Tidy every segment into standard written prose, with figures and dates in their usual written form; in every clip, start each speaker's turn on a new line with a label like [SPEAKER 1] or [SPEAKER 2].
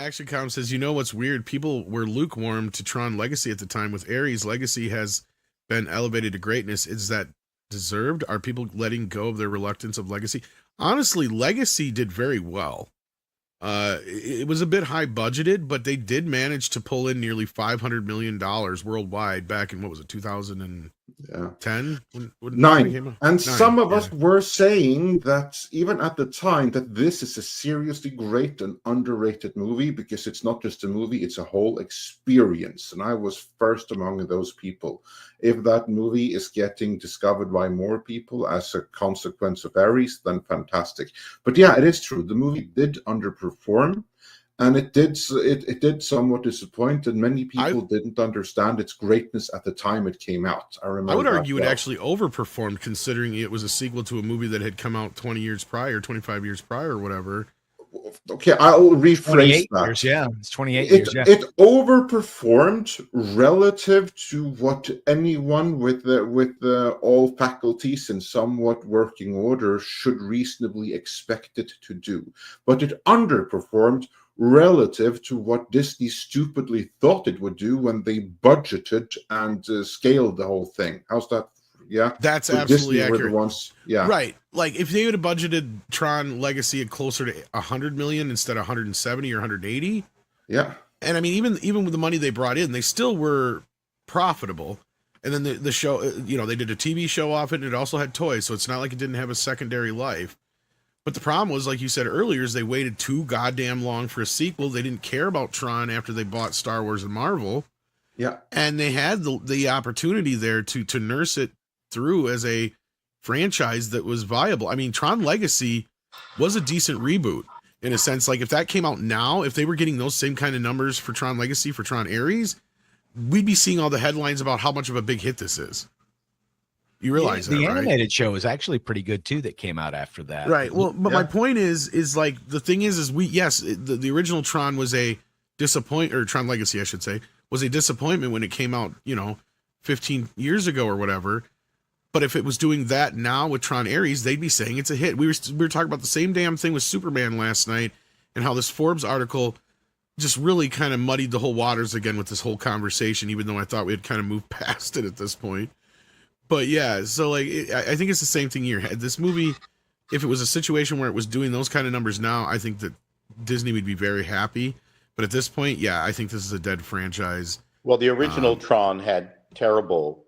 [SPEAKER 1] Action Com says, you know what's weird? People were lukewarm to Tron Legacy at the time. With Ares, Legacy has been elevated to greatness. Is that deserved? Are people letting go of their reluctance of Legacy? Honestly, Legacy did very well. It was a bit high budgeted, but they did manage to pull in nearly $500 million worldwide back in, what was it, 2010? When
[SPEAKER 2] Nine.
[SPEAKER 1] came out?
[SPEAKER 2] And
[SPEAKER 1] Nine,
[SPEAKER 2] some of
[SPEAKER 1] yeah.
[SPEAKER 2] us were saying that even at the time that this is a seriously great and underrated movie because it's not just a movie, it's a whole experience. And I was first among those people. If that movie is getting discovered by more people as a consequence of Ares, then fantastic. But yeah, it is true. The movie did underperform. And it did somewhat disappoint, and many people didn't understand its greatness at the time it came out. I remember.
[SPEAKER 1] I would argue it actually overperformed, considering it was a sequel to a movie that had come out 20 years prior, 25 years prior, or whatever.
[SPEAKER 2] Okay, I'll rephrase that.
[SPEAKER 3] Years, yeah, it's 28 years. Yeah.
[SPEAKER 2] It overperformed relative to what anyone with all faculties in somewhat working order should reasonably expect it to do, but it underperformed relative to what Disney stupidly thought it would do when they budgeted and scaled the whole thing. How's that? Yeah,
[SPEAKER 1] that's
[SPEAKER 2] so
[SPEAKER 1] absolutely
[SPEAKER 2] Disney
[SPEAKER 1] accurate.
[SPEAKER 2] Were the ones, yeah,
[SPEAKER 1] right. Like if they would have budgeted Tron Legacy at closer to 100 million instead of 170 or 180.
[SPEAKER 2] Yeah,
[SPEAKER 1] and I mean even with the money they brought in, they still were profitable. And then the show, they did a TV show off it, and it also had toys, so it's not like it didn't have a secondary life. But the problem was, like you said earlier, is they waited too goddamn long for a sequel. They didn't care about Tron after they bought Star Wars and Marvel.
[SPEAKER 2] Yeah.
[SPEAKER 1] And they had the opportunity there to nurse it through as a franchise that was viable. I mean, Tron Legacy was a decent reboot in a sense. Like if that came out now, if they were getting those same kind of numbers for Tron Legacy, for Tron Ares, we'd be seeing all the headlines about how much of a big hit this is. You realize that,
[SPEAKER 3] the
[SPEAKER 1] right?
[SPEAKER 3] animated show is actually pretty good too. That came out after that,
[SPEAKER 1] right? Well, but my point is like the thing is the original Tron was a disappointment, or Tron Legacy, I should say, was a disappointment when it came out, 15 years ago or whatever. But if it was doing that now with Tron Ares, they'd be saying it's a hit. We were talking about the same damn thing with Superman last night, and how this Forbes article just really kind of muddied the whole waters again with this whole conversation, even though I thought we had kind of moved past it at this point. But yeah, so like I think it's the same thing here. This movie, if it was a situation where it was doing those kind of numbers now, I think that Disney would be very happy. But at this point, yeah, I think this is a dead franchise.
[SPEAKER 4] Well, the original Tron had terrible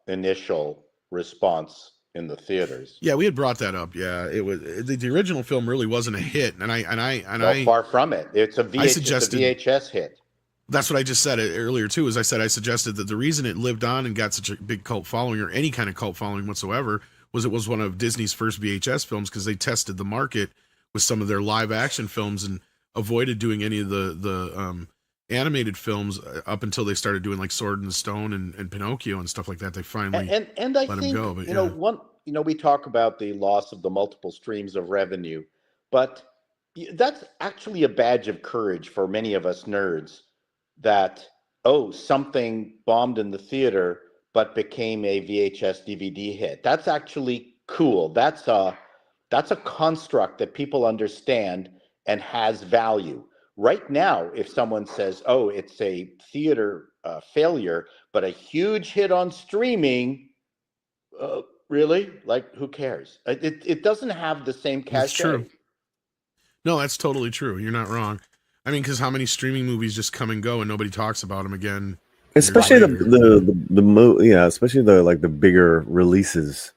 [SPEAKER 4] initial response in the theaters.
[SPEAKER 1] Yeah, we had brought that up. Yeah, it was the original film really wasn't a hit, and I
[SPEAKER 4] far from it. It's a VHS hit.
[SPEAKER 1] That's what I just said earlier too. I suggested that the reason it lived on and got such a big cult following, or any kind of cult following whatsoever, was it was one of Disney's first VHS films, because they tested the market with some of their live action films and avoided doing any of the animated films up until they started doing like Sword in the Stone and Pinocchio and stuff like that. They finally
[SPEAKER 4] and I think
[SPEAKER 1] go, but
[SPEAKER 4] we talk about the loss of the multiple streams of revenue, but that's actually a badge of courage for many of us nerds. That something bombed in the theater but became a VHS DVD hit. That's actually cool. That's a construct that people understand and has value. Right now, if someone says, it's a theater failure but a huge hit on streaming, really? Like, who cares? It doesn't have the same cachet.
[SPEAKER 1] That's true. No, that's totally true. You're not wrong. I mean, because how many streaming movies just come and go and nobody talks about them again?
[SPEAKER 5] Especially especially the bigger releases,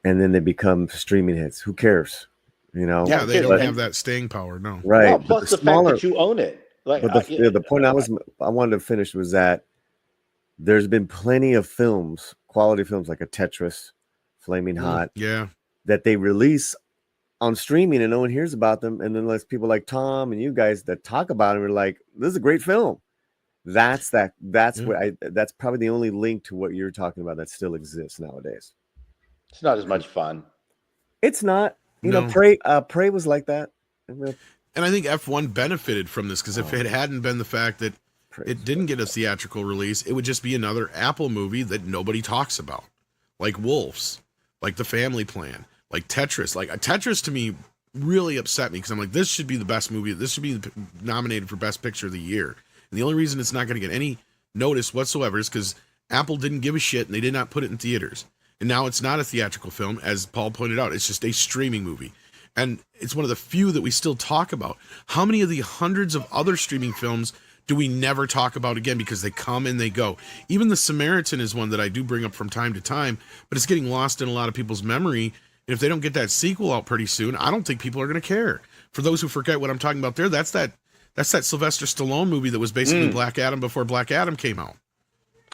[SPEAKER 5] and then they become streaming hits. Who cares?
[SPEAKER 1] Yeah, they don't have that staying power. No,
[SPEAKER 5] right.
[SPEAKER 4] Well, plus the fact that you own it. Like,
[SPEAKER 5] but the point I wanted to finish was that there's been plenty of films, quality films like a Tetris, Flaming Hot, that they release on streaming and no one hears about them, and then there's people like Tom and you guys that talk about them are like, this is a great what that's probably the only link to what you're talking about that still exists nowadays.
[SPEAKER 4] It's not as much fun.
[SPEAKER 5] It's not. Prey was like that.
[SPEAKER 1] And I think F1 benefited from this, because if it hadn't been the fact that it didn't get a theatrical release, it would just be another Apple movie that nobody talks about, like Wolves, like The Family Plan, like Tetris. Like Tetris to me really upset me because I'm like, this should be the best movie. This should be nominated for Best Picture of the year. And the only reason it's not going to get any notice whatsoever is because Apple didn't give a shit and they did not put it in theaters. And now it's not a theatrical film, as Paul pointed out. It's just a streaming movie. And it's one of the few that we still talk about. How many of the hundreds of other streaming films do we never talk about again because they come and they go? Even The Samaritan is one that I do bring up from time to time, but it's getting lost in a lot of people's memory. And if they don't get that sequel out pretty soon, I don't think people are going to care. For those who forget what I'm talking about there, that's that Sylvester Stallone movie that was basically Black Adam before Black Adam came out.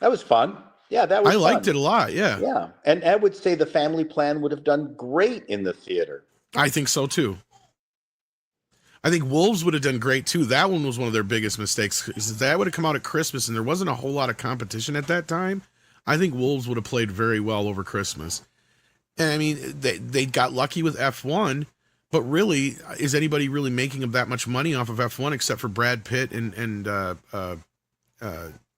[SPEAKER 4] That was fun. Yeah, that was
[SPEAKER 1] I
[SPEAKER 4] fun.
[SPEAKER 1] liked it a lot, yeah.
[SPEAKER 4] Yeah, and I would say The Family Plan would have done great in the theater.
[SPEAKER 1] I think so, too. I think Wolves would have done great, too. That one was one of their biggest mistakes. That would have come out at Christmas, and there wasn't a whole lot of competition at that time. I think Wolves would have played very well over Christmas. And, I mean, they got lucky with F1, but really, is anybody really making that much money off of F1 except for Brad Pitt and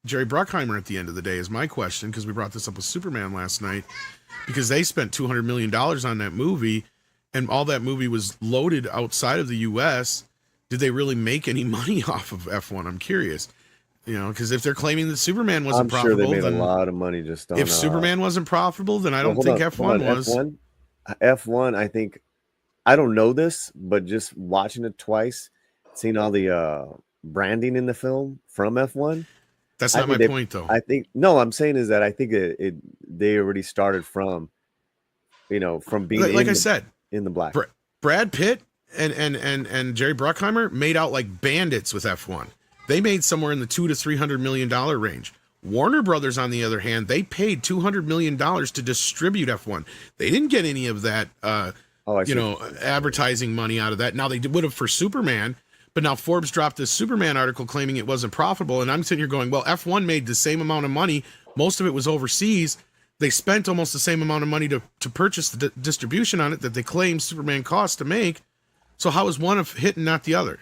[SPEAKER 1] Jerry Bruckheimer at the end of the day is my question, because we brought this up with Superman last night, because they spent $200 million on that movie, and all that movie was loaded outside of the U.S. Did they really make any money off of F1? I'm curious. You know, because if they're claiming that Superman wasn't profitable,
[SPEAKER 5] I'm sure they made a lot of money just on.
[SPEAKER 1] If Superman wasn't profitable, then I don't think F1 was.
[SPEAKER 5] F1, I think, I don't know this, but just watching it twice, seeing all the branding in the film from F1.
[SPEAKER 1] That's not my point, though.
[SPEAKER 5] I think I'm saying is that I think they already started from, from being
[SPEAKER 1] like I said
[SPEAKER 5] in the black.
[SPEAKER 1] Brad Pitt and Jerry Bruckheimer made out like bandits with F1. They made somewhere in the $200 to $300 million range. Warner Brothers, on the other hand, they paid $200 million to distribute F1. They didn't get any of that, advertising money out of that. Now, they would have for Superman, but now Forbes dropped this Superman article claiming it wasn't profitable. And I'm sitting here going, well, F1 made the same amount of money. Most of it was overseas. They spent almost the same amount of money to purchase the distribution on it that they claim Superman cost to make. So how is one of hit and not the other?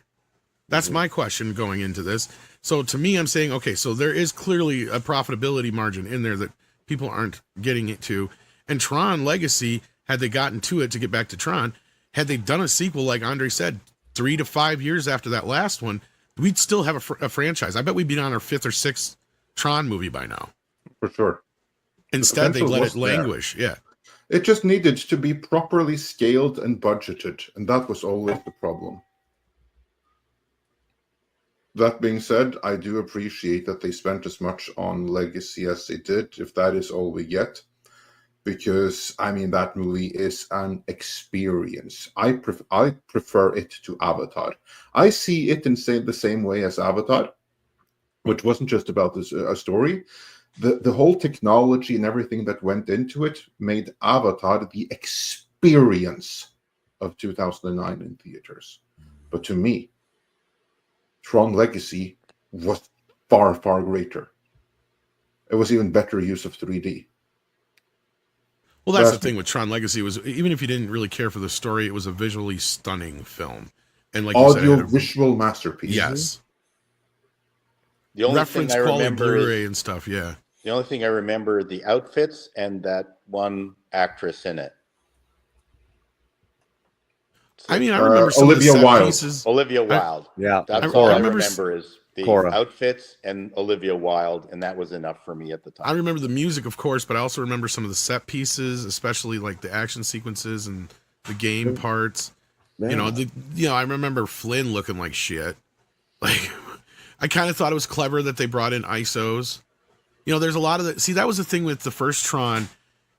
[SPEAKER 1] That's my question going into this. So to me, I'm saying, okay, so there is clearly a profitability margin in there that people aren't getting it to. And Tron Legacy, had they gotten to it, to get back to Tron, had they done a sequel, like Andre said, 3 to 5 years after that last one, we'd still have a franchise. I bet we'd be on our 5th or 6th Tron movie by now.
[SPEAKER 2] For sure.
[SPEAKER 1] Instead, they let it languish. Yeah.
[SPEAKER 2] It just needed to be properly scaled and budgeted, and that was always the problem. That being said, I do appreciate that they spent as much on Legacy as they did, if that is all we get. Because, I mean, that movie is an experience. I prefer it to Avatar. I see it in the same way as Avatar, which wasn't just about a story. The whole technology and everything that went into it made Avatar the experience of 2009 in theaters. But to me, Tron Legacy was far, far greater. It was even better use of 3D.
[SPEAKER 1] Well, that's the thing with Tron Legacy, was even if you didn't really care for the story, it was a visually stunning film. And like
[SPEAKER 2] audio visual masterpiece.
[SPEAKER 1] Yes.
[SPEAKER 4] The only
[SPEAKER 1] reference
[SPEAKER 4] thing I
[SPEAKER 1] quality
[SPEAKER 4] remember
[SPEAKER 1] Blu-ray and stuff, yeah.
[SPEAKER 4] The only thing I remember are the outfits and that one actress in it.
[SPEAKER 1] I mean, I remember some
[SPEAKER 2] Olivia
[SPEAKER 1] of the set
[SPEAKER 2] Wilde.
[SPEAKER 1] pieces.
[SPEAKER 4] Olivia Wilde.
[SPEAKER 5] Yeah.
[SPEAKER 4] That's all I remember is the outfits and Olivia Wilde, and that was enough for me at the time.
[SPEAKER 1] I remember the music, of course, but I also remember some of the set pieces, especially like the action sequences and the game parts. Man. I remember Flynn looking like shit. Like, I kind of thought it was clever that they brought in ISOs. There's a lot of that. See, that was the thing with the first Tron,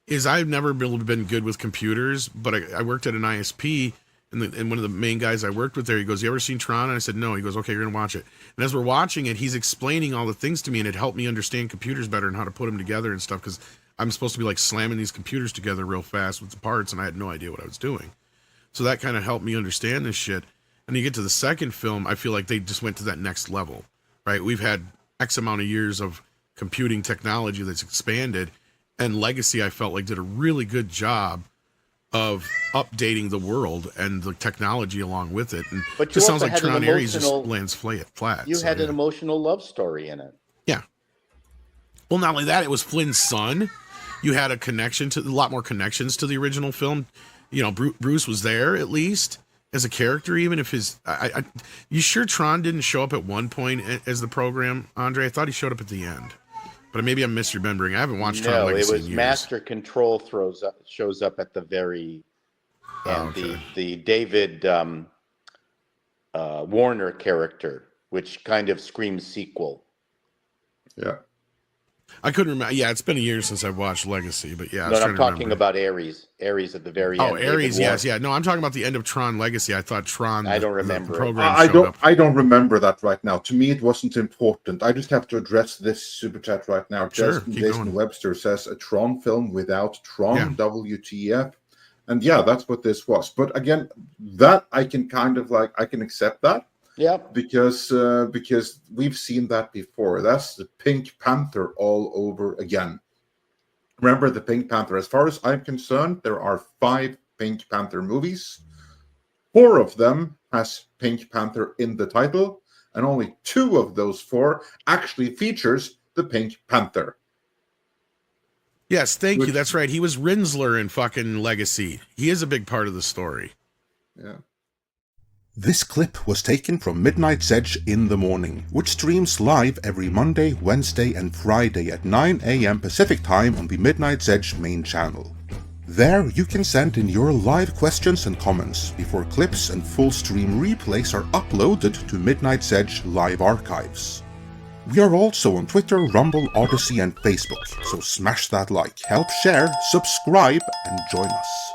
[SPEAKER 1] is I've never been good with computers, but I worked at an ISP, and one of the main guys I worked with there, he goes, "You ever seen Tron?" And I said, "No." He goes, "Okay, you're gonna watch it." And as we're watching it, he's explaining all the things to me, and it helped me understand computers better and how to put them together and stuff, because I'm supposed to be like slamming these computers together real fast with the parts, and I had no idea what I was doing. So that kind of helped me understand this shit. And you get to the second film, I feel like they just went to that next level, right? We've had X amount of years of computing technology that's expanded, and Legacy, I felt like, did a really good job of updating the world and the technology along with it. And
[SPEAKER 4] but
[SPEAKER 1] it just sounds like Tron Ares just lands flat.
[SPEAKER 4] You had an emotional love story in it.
[SPEAKER 1] Yeah. Well, not only that, it was Flynn's son. You had a lot more connections to the original film. Bruce was there at least. as a character, even if his. You sure Tron didn't show up at one point as the program, Andre? I thought he showed up at the end, but maybe I'm misremembering. I haven't watched Tron Legacy
[SPEAKER 4] No, it was
[SPEAKER 1] in years.
[SPEAKER 4] Master Control shows up at the very end.
[SPEAKER 1] Okay.
[SPEAKER 4] The David Warner character, which kind of screams sequel.
[SPEAKER 2] Yeah.
[SPEAKER 1] I couldn't remember. Yeah, it's been a year since I've watched Legacy, but yeah.
[SPEAKER 4] No, I'm talking about Ares. Ares at the very end.
[SPEAKER 1] Oh, Ares, yes, yeah. No, I'm talking about the end of Tron Legacy. I thought Tron.
[SPEAKER 4] I don't remember.
[SPEAKER 1] The program
[SPEAKER 2] I don't remember that right now. To me, it wasn't important. I just have to address this super chat right now.
[SPEAKER 1] Sure,
[SPEAKER 2] Jason Webster says a Tron film without Tron, WTF. And yeah, that's what this was. But again, that I can kind of like, I can accept that.
[SPEAKER 4] Yeah.
[SPEAKER 2] Because we've seen that before. That's the Pink Panther all over again. Remember the Pink Panther. As far as I'm concerned, there are 5 Pink Panther movies. 4 of them has Pink Panther in the title, and only 2 of those 4 actually features the Pink Panther.
[SPEAKER 1] Yes, thank you. That's right. He was Rinsler in fucking Legacy. He is a big part of the story.
[SPEAKER 2] Yeah.
[SPEAKER 6] This clip was taken from Midnight's Edge in the Morning, which streams live every Monday, Wednesday and Friday at 9 a.m. Pacific Time on the Midnight's Edge main channel. There you can send in your live questions and comments before clips and full stream replays are uploaded to Midnight's Edge live archives. We are also on Twitter, Rumble, Odyssey and Facebook, so smash that like, help share, subscribe and join us.